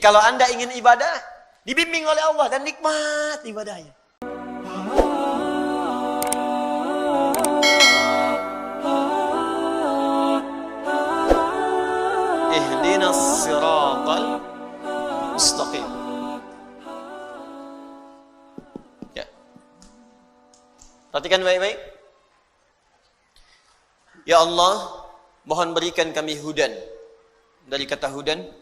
kalau Anda ingin ibadah, dibimbing oleh Allah dan nikmat ibadahnya. Ihdinas siratal mustaqim. Ya. Perhatikan baik-baik. Ya Allah, mohon berikan kami hudan. Dari kata hudan,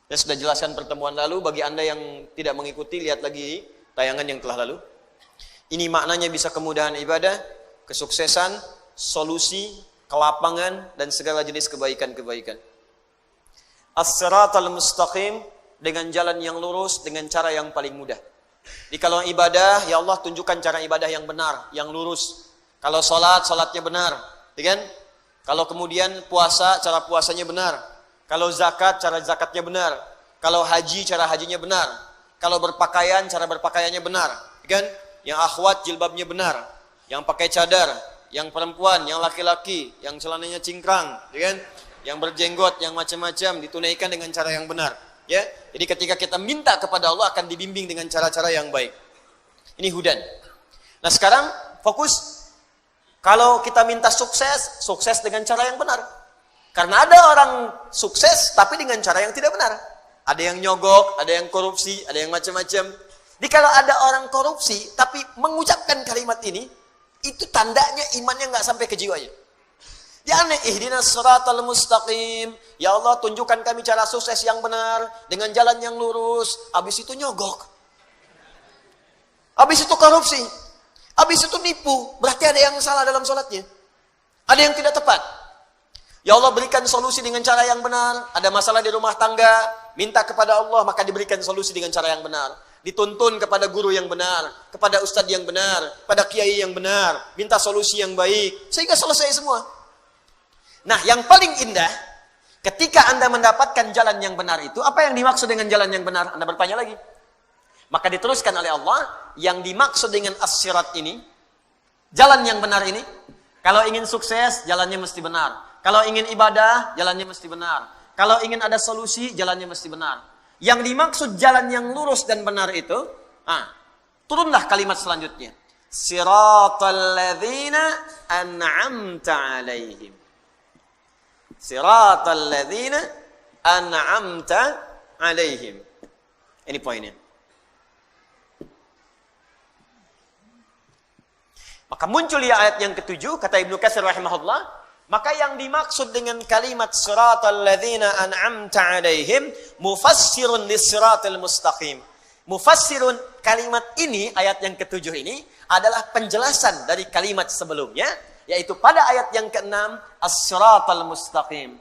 saya sudah jelaskan pertemuan lalu. Bagi Anda yang tidak mengikuti, lihat lagi tayangan yang telah lalu. Ini maknanya bisa kemudahan ibadah, kesuksesan, solusi, kelapangan, dan segala jenis kebaikan-kebaikan. As-siratal mustaqim, dengan jalan yang lurus, dengan cara yang paling mudah. Jadi kalau ibadah, ya Allah tunjukkan cara ibadah yang benar, yang lurus. Kalau sholat, sholatnya benar, ya kan? Kalau kemudian puasa, cara puasanya benar. Kalau zakat, cara zakatnya benar. Kalau haji, cara hajinya benar. Kalau berpakaian, cara berpakaiannya benar, ya kan? Yang akhwat, jilbabnya benar. Yang pakai cadar, yang perempuan, yang laki-laki, yang celananya cingkrang, ya kan? Yang berjenggot, yang macam-macam, ditunaikan dengan cara yang benar, ya. Jadi ketika kita minta kepada Allah akan dibimbing dengan cara-cara yang baik. Ini hudan. Nah sekarang fokus. Kalau kita minta sukses, sukses dengan cara yang benar. Karena ada orang sukses tapi dengan cara yang tidak benar. Ada yang nyogok, ada yang korupsi, ada yang macam-macam. Jadi kalau ada orang korupsi tapi mengucapkan kalimat ini, itu tandanya imannya nggak sampai ke jiwanya. Ya aneh, ihdinas siratal mustaqim. Ya Allah, tunjukkan kami cara sukses yang benar dengan jalan yang lurus. Habis itu nyogok. Habis itu korupsi. Habis itu nipu. Berarti ada yang salah dalam sholatnya. Ada yang tidak tepat. Ya Allah, berikan solusi dengan cara yang benar. Ada masalah di rumah tangga, minta kepada Allah, maka diberikan solusi dengan cara yang benar. Dituntun kepada guru yang benar, kepada ustadz yang benar, pada kiai yang benar, minta solusi yang baik, sehingga selesai semua. Nah, yang paling indah, ketika Anda mendapatkan jalan yang benar itu, apa yang dimaksud dengan jalan yang benar? Anda bertanya lagi. Maka diteruskan oleh Allah, yang dimaksud dengan as-sirat ini, jalan yang benar ini, kalau ingin sukses, jalannya mesti benar. Kalau ingin ibadah, jalannya mesti benar. Kalau ingin ada solusi, jalannya mesti benar. Yang dimaksud jalan yang lurus dan benar itu, turunlah kalimat selanjutnya. Siratal ladzina an'amta alaihim. Siratal ladzina an'amta alaihim. Ini poinnya. Maka muncul ya ayat yang ketujuh, kata Ibnu Katsir rahimahullah, maka yang dimaksud dengan kalimat siratal ladzina an'amta alaihim mufassirun lis-siratal mustaqim. Mufassirun, kalimat ini, ayat yang ketujuh ini adalah penjelasan dari kalimat sebelumnya, yaitu pada ayat yang keenam, as-siratal mustaqim.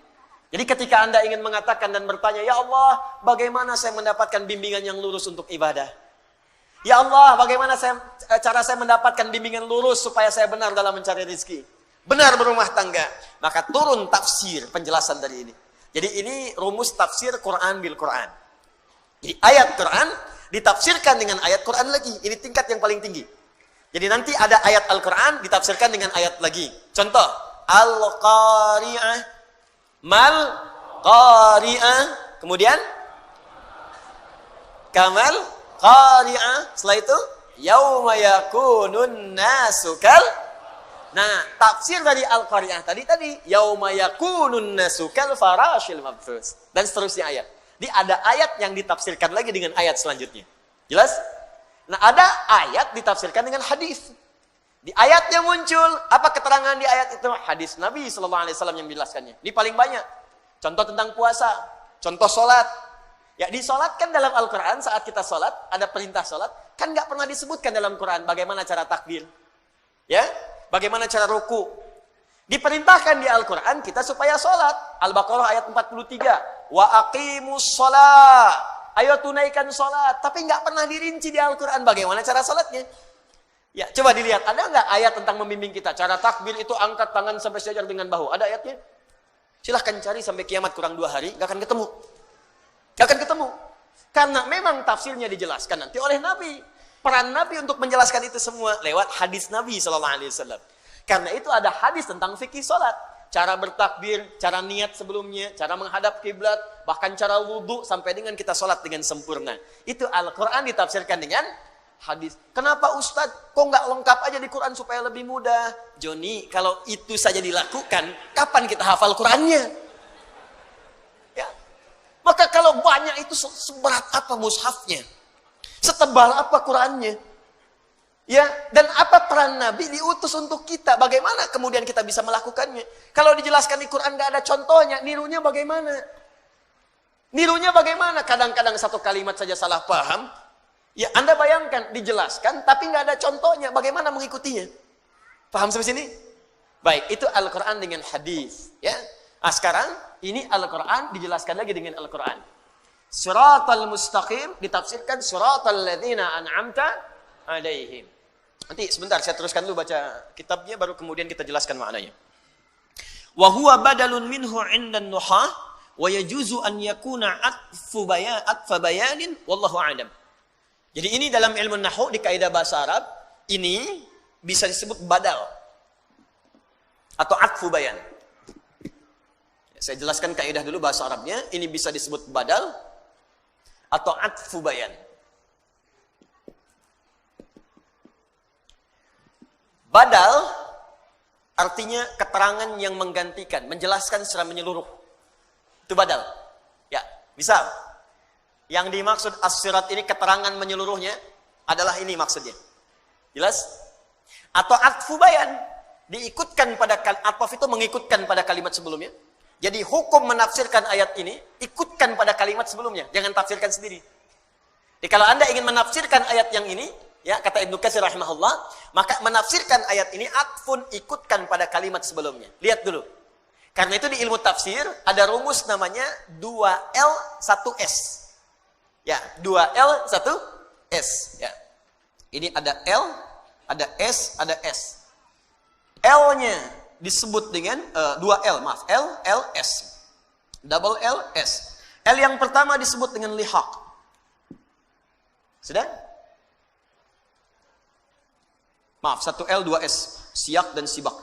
Jadi ketika Anda ingin mengatakan dan bertanya, ya Allah, bagaimana saya mendapatkan bimbingan yang lurus untuk ibadah? Ya Allah, bagaimana cara saya mendapatkan bimbingan lurus supaya saya benar dalam mencari rezeki, benar berumah tangga? Maka turun tafsir, penjelasan dari ini. Jadi ini rumus tafsir Quran bil Quran. Jadi ayat Quran ditafsirkan dengan ayat Quran lagi. Ini tingkat yang paling tinggi. Jadi nanti ada ayat Al-Quran ditafsirkan dengan ayat lagi. Contoh, Al-Qari'ah, Mal Qari'ah, kemudian Kamal Qari'ah, setelah itu yauma yakunun nasu kal. Nah, tafsir dari Al-Qari'ah tadi yauma yakunun nasu kal farashil mabthus, dan seterusnya ayat. Jadi ada ayat yang ditafsirkan lagi dengan ayat selanjutnya. Jelas? Nah, ada ayat ditafsirkan dengan hadis. Di ayatnya muncul apa keterangan di ayat itu? Hadis Nabi sallallahu alaihi wasallam yang menjelaskannya. Ini paling banyak. Contoh tentang puasa, contoh sholat. Ya, disolatkan dalam Al-Quran saat kita sholat, ada perintah sholat, kan nggak pernah disebutkan dalam Quran bagaimana cara takbir, ya, bagaimana cara ruku. Diperintahkan di Al-Quran kita supaya sholat. Al-Baqarah ayat 43, wa aqimus sholat, ayo tunaikan sholat. Tapi nggak pernah dirinci di Al-Quran bagaimana cara sholatnya. Ya, coba dilihat, ada nggak ayat tentang membimbing kita? Cara takbir itu angkat tangan sampai sejajar dengan bahu. Ada ayatnya? Silahkan cari sampai kiamat kurang 2 hari, nggak akan ketemu. Gak akan ketemu. Karena memang tafsirnya dijelaskan nanti oleh Nabi. Peran Nabi untuk menjelaskan itu semua lewat hadis Nabi SAW. Karena itu ada hadis tentang fikih sholat. cara bertakbir, cara niat sebelumnya, cara menghadap kiblat, bahkan cara wudhu sampai dengan kita sholat dengan sempurna. Itu Al-Quran ditafsirkan dengan hadis. Kenapa Ustadz kok nggak lengkap aja di Quran supaya lebih mudah? Joni, kalau itu saja dilakukan, kapan kita hafal Qurannya? Ya. Maka kalau banyak itu seberat apa mushafnya? Setebal apa Qurannya? Ya, dan apa peran Nabi diutus untuk kita? Bagaimana kemudian kita bisa melakukannya? Kalau dijelaskan di Quran nggak ada contohnya, nirunya bagaimana? Nirunya bagaimana? Kadang-kadang satu kalimat saja salah paham. Ya, Anda bayangkan dijelaskan, tapi nggak ada contohnya. Bagaimana mengikutinya? Paham sampai sini? Baik, itu Al-Quran dengan hadis. Ya, nah sekarang ini Al-Quran dijelaskan lagi dengan Al-Quran. Suratal mustaqim ditafsirkan suratal ladzina an'amta alaihim. Nanti sebentar saya teruskan dulu baca kitabnya baru kemudian kita jelaskan maknanya. Wa huwa badalun minhu 'inda an-nuhah wa yajuzu an yakuna atfa bayanin wallahu a'lam. Jadi ini dalam ilmu nahwu di kaidah bahasa Arab ini bisa disebut badal atau atfu bayan. Saya jelaskan kaidah dulu bahasa Arabnya, ini bisa disebut badal atau atfu bayan. Badal artinya keterangan yang menggantikan, menjelaskan secara menyeluruh. Itu badal. Ya, misal yang dimaksud as-sirat ini keterangan menyeluruhnya adalah ini maksudnya. Jelas? Atau atfu bayan, diikutkan pada ataf itu mengikutkan pada kalimat sebelumnya. Jadi hukum menafsirkan ayat ini ikutkan pada kalimat sebelumnya, jangan tafsirkan sendiri. Jadi kalau Anda ingin menafsirkan ayat yang ini, ya, kata Ibnu Katsir rahimahullah, maka menafsirkan ayat ini atfun ikutkan pada kalimat sebelumnya. Lihat dulu. Karena itu di ilmu tafsir ada rumus namanya 2L 1S. Ya, 2L 1S, ya. Ini ada L, ada S, ada S. L-nya disebut dengan 2L, maaf, L, L, S. Double L, S. L yang pertama disebut dengan lihaq. Sudah? Maaf, 1L, 2S. Siyak dan sibak.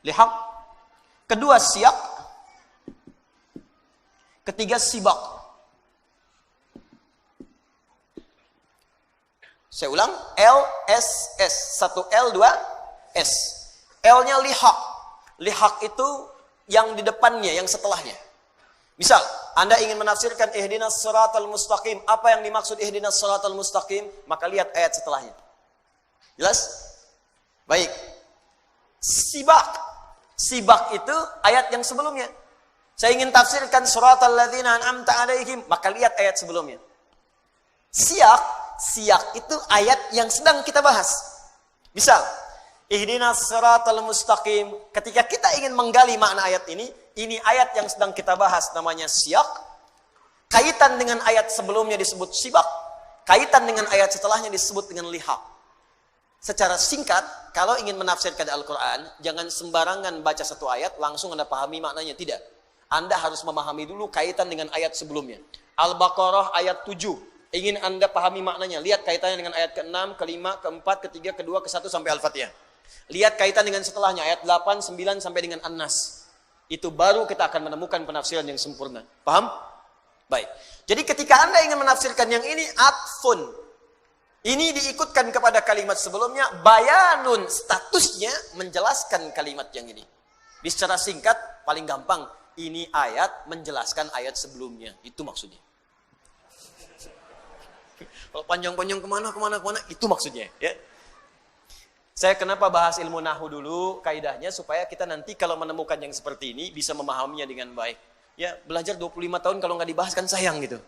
Lihaq. Kedua siyak. Ketiga sibak. Saya ulang. L, S, S. 1L, 2S. L-nya lihaq. Lihaq itu yang di depannya, yang setelahnya. Misal, Anda ingin menafsirkan ihdinas siratal mustaqim. Apa yang dimaksud ihdinas siratal mustaqim? Maka lihat ayat setelahnya. Jelas? Baik. Sibak. Sibak itu ayat yang sebelumnya. Saya ingin tafsirkan suratal ladzina an'amta alaihim, maka lihat ayat sebelumnya. Siyak, siyak itu ayat yang sedang kita bahas. Misal, ihdinas siratal mustaqim. Ketika kita ingin menggali makna ayat ini ayat yang sedang kita bahas namanya siyak. Kaitan dengan ayat sebelumnya disebut sibak. Kaitan dengan ayat setelahnya disebut dengan lihaq. Secara singkat, kalau ingin menafsirkan Al-Quran, jangan sembarangan baca satu ayat, langsung Anda pahami maknanya. Tidak. Anda harus memahami dulu kaitan dengan ayat sebelumnya. Al-Baqarah ayat 7. Ingin Anda pahami maknanya. Lihat kaitannya dengan ayat ke-6, ke-5, ke-4, ke-3, ke-2, ke-1 sampai Al-Fatihah. Lihat kaitan dengan setelahnya, ayat 8, 9 sampai dengan An-Nas. Itu baru kita akan menemukan penafsiran yang sempurna. Paham? Baik. Jadi ketika Anda ingin menafsirkan yang ini, atfun. Ini diikutkan kepada kalimat sebelumnya, bayanun, statusnya menjelaskan kalimat yang ini. Di secara singkat, paling gampang, ini ayat menjelaskan ayat sebelumnya. Itu maksudnya. Kalau panjang-panjang kemana, itu maksudnya. Ya. Saya kenapa bahas ilmu nahwu dulu, kaidahnya, supaya kita nanti kalau menemukan yang seperti ini, bisa memahaminya dengan baik. Ya, belajar 25 tahun kalau nggak dibahas kan sayang gitu.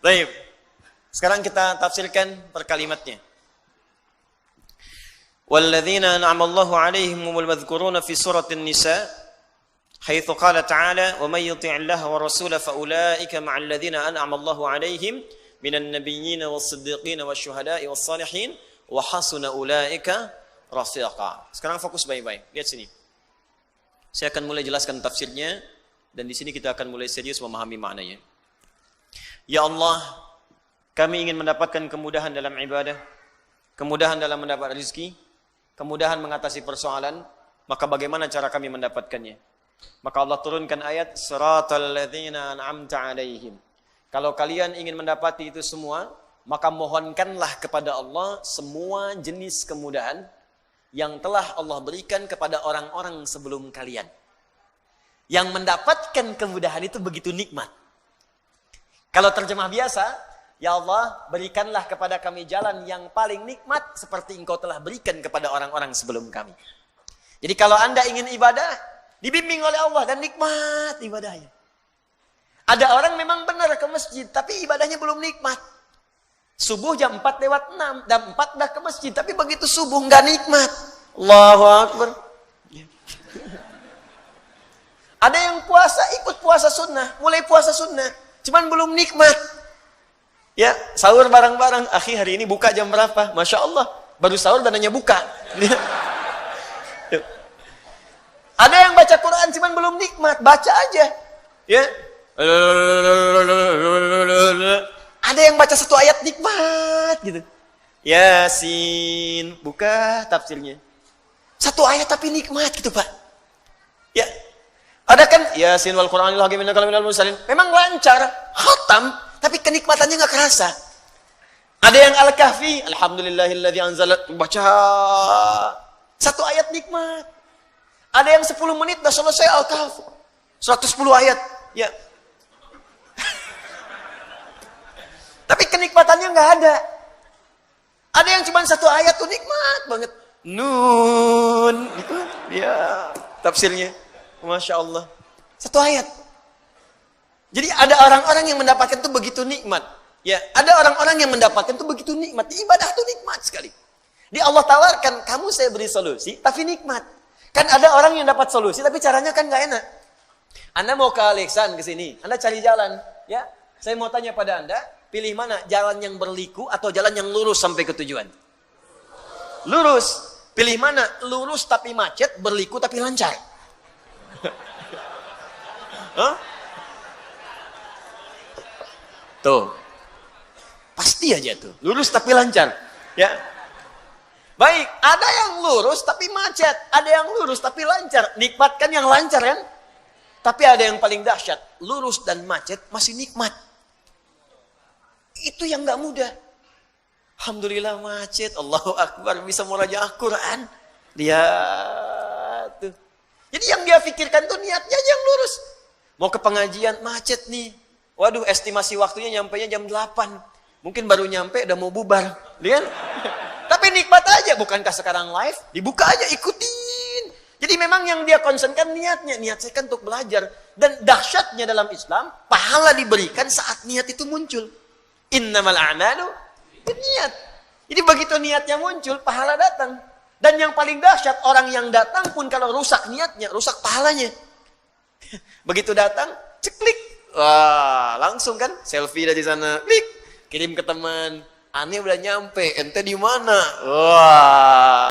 Baik. Sekarang kita tafsirkan per kalimatnya. Walladzina an'ama Allahu 'alaihim humul madhkuruna fi suratin Nisa, haitsu qala ta'ala, "Wa may yuti'illaha wa rasulahu fa ulaika ma'al ladzina an'ama Allahu 'alaihim minan nabiyyin was-siddiqin wasyuhada'i was-salihin wa hasuna ulaika rafiqa." Sekarang fokus baik-baik. Lihat sini. Saya akan mulai jelaskan tafsirnya dan di sini kita akan mulai serius memahami maknanya. Ya Allah, kami ingin mendapatkan kemudahan dalam ibadah. kemudahan dalam mendapat rezeki, kemudahan mengatasi persoalan, maka bagaimana cara kami mendapatkannya? Maka Allah turunkan ayat siratal ladzina an'amta 'alaihim. Kalau kalian ingin mendapati itu semua, maka mohonkanlah kepada Allah semua jenis kemudahan yang telah Allah berikan kepada orang-orang sebelum kalian. Yang mendapatkan kemudahan itu begitu nikmat. Kalau terjemah biasa, ya Allah, berikanlah kepada kami jalan yang paling nikmat seperti Engkau telah berikan kepada orang-orang sebelum kami. Jadi kalau Anda ingin ibadah, dibimbing oleh Allah dan nikmat ibadahnya. Ada orang memang benar ke masjid, tapi ibadahnya belum nikmat. Subuh jam 4:06, jam 4 dah ke masjid, tapi begitu subuh nggak nikmat. Allahu Akbar. Ada yang puasa, ikut puasa sunnah, mulai puasa sunnah, cuman belum nikmat. Ya, sahur bareng-bareng. Akhi, hari ini buka jam berapa? Masya Allah, baru sahur dan hanya buka. Ada yang baca Quran cuman belum nikmat, baca aja. Ya. Ada yang baca satu ayat nikmat gitu. Yasin, buka tafsirnya. Satu ayat tapi nikmat gitu, Pak. Ya. Ada kan Yasin wal Qur'anil hakim innaka laminal mursalin. Memang lancar, khatam, tapi kenikmatannya enggak kerasa. Ada yang Al-Kahfi, alhamdulillahilladzi anzala, baca satu ayat nikmat. Ada yang 10 menit dah selesai Al-Kahfi. 110 ayat. Ya. Tapi kenikmatannya nggak ada. Ada yang cuma satu ayat tuh nikmat banget. Nun. Gitu. Ya. Tafsirnya. Masya Allah. Satu ayat. Jadi ada orang-orang yang mendapatkan itu begitu nikmat. Ya. Ada orang-orang yang mendapatkan itu begitu nikmat. Ibadah itu nikmat sekali. Di Allah tawarkan, kamu saya beri solusi, tapi nikmat. Kan ada orang yang dapat solusi, tapi caranya kan nggak enak. Anda mau ke Alexan ke sini, Anda cari jalan, ya. Saya mau tanya pada Anda, pilih mana, jalan yang berliku atau jalan yang lurus sampai ke tujuan? Lurus. Pilih mana, lurus tapi macet, berliku tapi lancar? Hah? Tuh, pasti aja tuh, lurus tapi lancar, ya. Baik, ada yang lurus tapi macet, ada yang lurus tapi lancar. Nikmatkan yang lancar kan? Tapi ada yang paling dahsyat, lurus dan macet masih nikmat. Itu yang nggak mudah. Alhamdulillah macet, Allahu Akbar, bisa murajaah Quran. Lihat tuh. Jadi yang dia pikirkan tuh niatnya aja yang lurus. Mau ke pengajian, macet nih. Waduh, estimasi waktunya nyampainya jam 8. Mungkin baru nyampe udah mau bubar. Lihat. Tapi nikmat aja, bukankah sekarang live? Dibuka aja, ikutin. Jadi memang yang dia concernkan niatnya. Niat saya kan untuk belajar. Dan dahsyatnya dalam Islam, pahala diberikan saat niat itu muncul. Innamal a'malu niat. Jadi begitu niatnya muncul, pahala datang. Dan yang paling dahsyat, orang yang datang pun kalau rusak niatnya, rusak pahalanya. Begitu datang, ceklik. Wah, langsung kan selfie dari sana, klik, kirim ke teman. Aneh udah nyampe, ente di mana? Wah.